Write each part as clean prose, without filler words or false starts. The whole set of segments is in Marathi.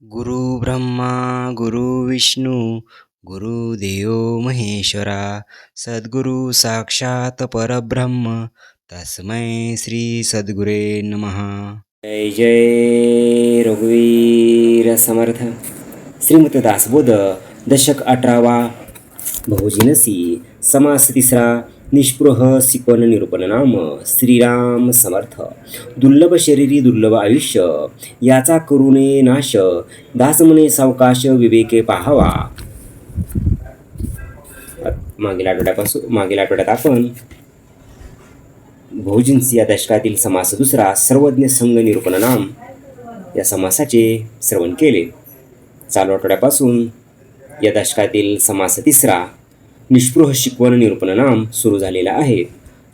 गुरु ब्रह्मा गुरु विष्णू गुरुदेव महेश्वरा सद्गुरु साक्षात परब्रह्म तस्मै श्री सद्गुरे नमः. जय जय रघुवीर समर्थ. श्रीमत दासबोध दशक 18वा. बहुजिनसी समास 3रा. निष्पृह शिकवण निरूपण नाम. श्रीराम समर्थ. दुर्लभ शरीरी दुर्लभ आयुष्य याचा करू नये नाश. दास म्हणे सावकाश विवेके पाहावा. मागील आठवड्यात आपण बहुजिनसी या दशकातील समास 2रा सर्वज्ञ संघ निरूपण नाम या समासाचे श्रवण केले. चालू आठवड्यापासून या दशकातील समास 3रा निष्पृह शिकवण निरूपण नाम सुरू झालेला आहे.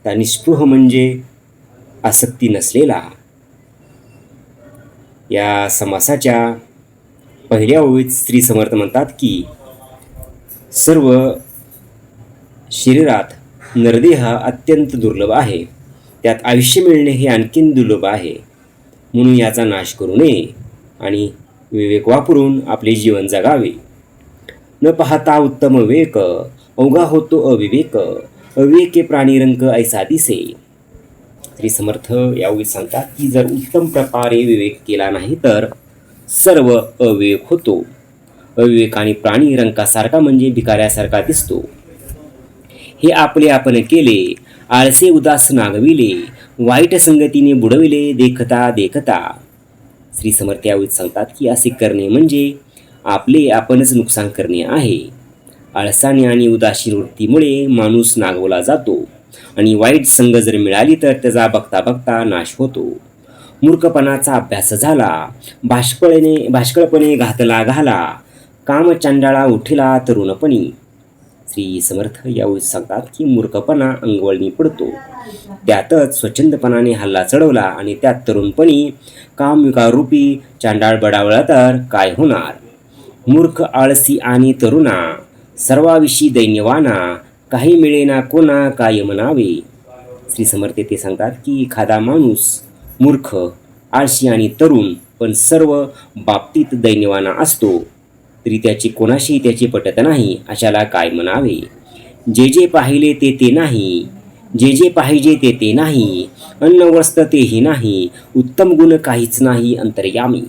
त्या निष्पृह म्हणजे आसक्ती नसलेला. या समासाच्या पहिल्या ओळीत श्री समर्थ म्हणतात की सर्व शरीरात नरदेह अत्यंत दुर्लभ आहे. त्यात आयुष्य मिळणे हे आणखीन दुर्लभ आहे. म्हणून याचा नाश करू नये आणि विवेक वापरून आपले जीवन जगावे. न पाहता उत्तम विवेक अवघा होतो अविवेक. अविवेके प्राणीरंक ऐसा दिसे. श्री समर्थ यावेळी सांगतात की जर उत्तम प्रकारे विवेक केला नाही तर सर्व अविवेक होतो. अविवेक आणि प्राणी रंकासारखा म्हणजे भिकाऱ्यासारखा दिसतो. हे आपले आपण केले. आळसे उदास नागविले. वाईट संगतीने बुडविले देखता देखता. श्री समर्थ यावेळी सांगतात की असे करणे म्हणजे आपले आपणच नुकसान करणे आहे. आळसाने आणि उदासीन वृत्तीमुळे माणूस नागवला जातो आणि वाईट संग जर मिळाली तर त्याचा बघता बघता नाश होतो. मूर्खपणाचा अभ्यास झाला. भाष्कळपणे घातला घाला. काम चांडाळा उठिला तरुणपणी. श्री समर्थ यावेळी सांगतात की मूर्खपणा अंगवळणी पडतो. त्यातच स्वच्छंदपणाने हल्ला चढवला आणि त्यात तरुणपणी कामविकाररूपी चांडाळ बडावला तर काय होणार. मूर्ख आळसी आणि तरुणा सर्वाविषयी दैन्यवाना. काही मिळेना कोणा काय म्हणावे. श्री समर्थ ते सांगतात की एखादा माणूस मूर्ख आळशी आणि तरुण पण सर्व बाबतीत दैन्यवाना असतो तरी त्याची कोणाशी त्याची पटत नाही. अशाला काय म्हणावे. जे जे पाहिले ते ते नाही. जे जे पाहिजे ते ते नाही. अन्न वस्त्र तेही नाही. उत्तम गुण काहीच नाही अंतर्यामी.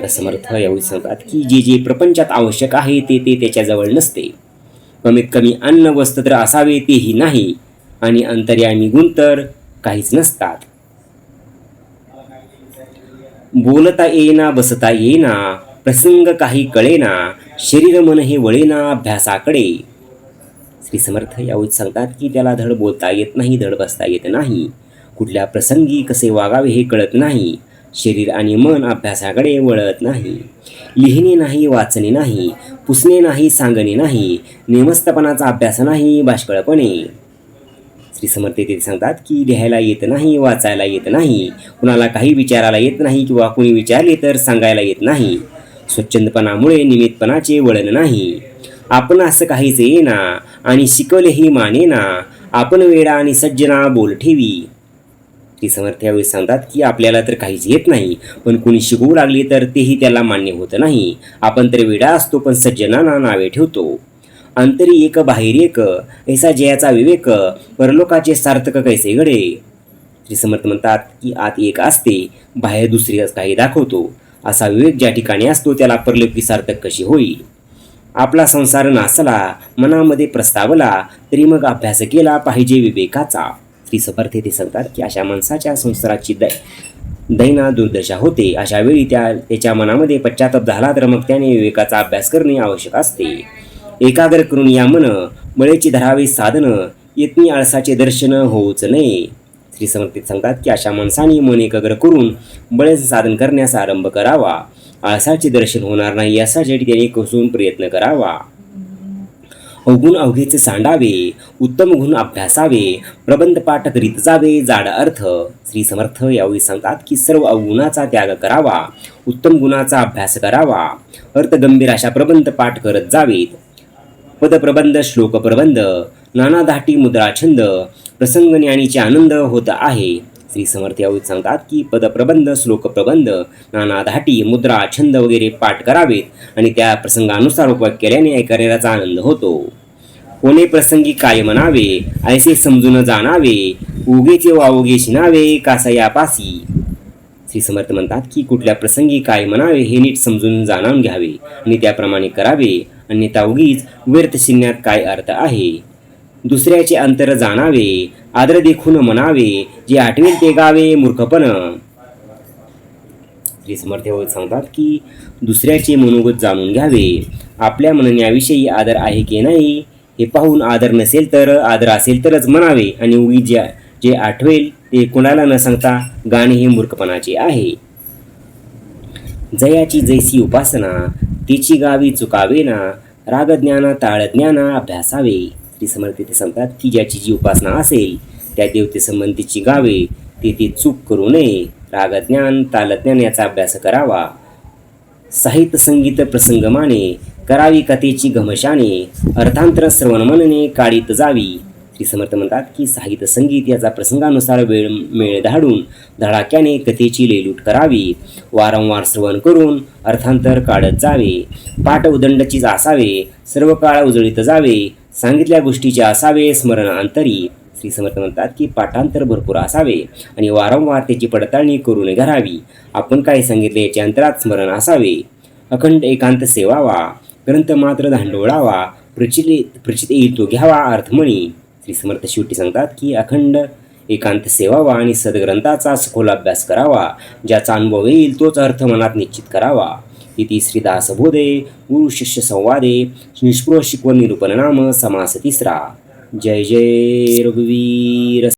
समर्थ यावेळी सांगतात की जे जे प्रपंचात आवश्यक आहे ते ते त्याच्याजवळ नसते. कमीत कमी अन्न वस्त्र तर असावे तेही नाही आणि अंतर्यामी गुण तर काहीच नसतात. बोलता येईना बसता येईना. प्रसंग काही कळेना. शरीर मन हे वळेना अभ्यासाकडे. श्री समर्थ यावेळी सांगतात की त्याला धड बोलता येत नाही धड बसता येत नाही. कुठल्या प्रसंगी कसे वागावे हे कळत नाही. शरीर आणि मन अभ्यासाकडे वळत नाही. लिहिणे नाही वाचणे नाही. पुसणे नाही सांगणे नाही. नेमस्तपणाचा अभ्यास नाही भाष्कळपणे. श्री समर्थ ते सांगतात की लिहायला येत नाही वाचायला येत नाही. कुणाला काही विचारायला येत नाही किंवा कुणी विचारले तर सांगायला येत नाही. स्वच्छंदपणामुळे निमित्तपणाचे वळण नाही. आपण असं काहीच येना आणि शिकवलेही मानेना. आपण वेडा आणि सज्जना बोल ठेवी. श्री समर्थ यावेळी सांगतात की आपल्याला तर काहीच येत नाही पण कुणी शिकवू लागले तर तेही त्याला मान्य होत नाही. आपण तर वेडा असतो पण सज्जनांना नावे ठेवतो. अंतरी एक बाहेर एक ऐसा जयाचा विवेक. परलोकाचे सार्थक कैसे घडे. श्री समर्थ म्हणतात की आत एक असते बाहेर दुसरी काही दाखवतो. असा विवेक ज्या ठिकाणी असतो त्याला परलोकी सार्थक कशी होईल. आपला संसार नासला मनामध्ये प्रस्तावला तरी मग अभ्यास केला पाहिजे विवेकाचा. श्री समर्थ ते सांगतात की अशा माणसाच्या संसाराची दैना दुर्दशा होते. अशा वेळी त्याच्या मनामध्ये पश्चाताप झाला तर मग त्याने विवेकाचा अभ्यास करणे आवश्यक असते. एकाग्र करून या मन बळेची धरावे साधन. येतनी आळसाचे दर्शन होऊच नये. श्री समर्थ सांगतात की अशा माणसाने मन एकाग्र करून बळेचे साधन करण्यास आरंभ करावा. आळसाचे दर्शन होणार नाही यासाठी त्याने कसून प्रयत्न करावा. अवगुण अवघेचे सांडावे. उत्तम गुण अभ्यासावे. प्रबंध पाठ करीत जावे जाड अर्थ. श्री समर्थ यावेळी सांगतात की सर्व अवगुणाचा त्याग करावा. उत्तम गुणाचा अभ्यास करावा. अर्थ गंभीर अशा प्रबंध पाठ करत जावेत. पदप्रबंध श्लोक प्रबंध नाना धाटी मुद्रा छंद. प्रसंग ज्ञानीचे आनंद होत आहे. श्री समर्थ यावेळी सांगतात की पदप्रबंध श्लोक प्रबंध नाना धाटी मुद्रा छंद वगैरे पाठ करावेत आणि त्या प्रसंगानुसार उपयोग केल्याने ऐकणाऱ्याचा आनंद होतो. कोणे प्रसंगी काय म्हणावे ऐसे समजून जाणावे उगेचे वावगे शिनावे कासा यापासी. श्री समर्थ म्हणतात की कुठल्या प्रसंगी काय म्हणावे हे नीट समजून जाणून घ्यावे आणि त्याप्रमाणे करावे, अन्यथा उगीच व्यर्थ शिरण्यात काय अर्थ आहे. दुसऱ्याचे अंतर जाणावे आदर देखून म्हणावे जे आठवेल ते गावे मूर्खपण. श्री समर्थ सांगतात की दुसऱ्याचे मनोगत जाणून घ्यावे, आपल्या म्हणण्याविषयी आदर आहे की नाही हे पाहून आदर नसेल तर आदर असेल तरच म्हणावे आणि उगीच जे आठवेल ते कोणाला न सांगता गाणे हे मूर्खपणाचे आहे. जयाची जैसी उपासना तिची गावी चुकावेना रागज्ञाना ताळज्ञाना अभ्यासावे. श्री समर्थ ते सांगतात की ज्याची जी उपासना असेल त्या देवतेसंबंधीची गावे ते चूक करू नये, रागज्ञान तालज्ञान याचा अभ्यास करावा. साहित्य संगीत प्रसंगमाने करावी कथेची घमशाने अर्थांतर श्रवण मनने काढीत जावी. श्री समर्थ म्हणतात की साहित्य संगीत याचा प्रसंगानुसार मेळ धाडून धडाक्याने कथेची लेलूट करावी, वारंवार श्रवण करून अर्थांतर काढत जावे. पाठ उदंडचीच असावे, सर्व काळ उजळीत जावे, सांगितल्या गोष्टीचे असावे स्मरण अंतरी. श्री समर्थ म्हणतात की पाठांतर भरपूर असावे आणि वारंवार त्याची पडताळणी करून घ्यावी. आपण काय सांगितले याचे अंतरात स्मरण असावे. अखंड एकांत सेवावा, ग्रंथ मात्र धांडोळावा, प्रचित येईल तो घ्यावा अर्थमणी. श्री समर्थ शेवटी सांगतात की अखंड एकांत सेवावा आणि सद्ग्रंथाचा सखोल अभ्यास करावा, ज्याचा अनुभव येईल तोच अर्थ मनात निश्चित करावा. इति श्रीदासबोधे गुरु शिष्य संवादे निष्पृह शिकवण निरूपण नाम समास तिसरा. जय जय रघुवीर.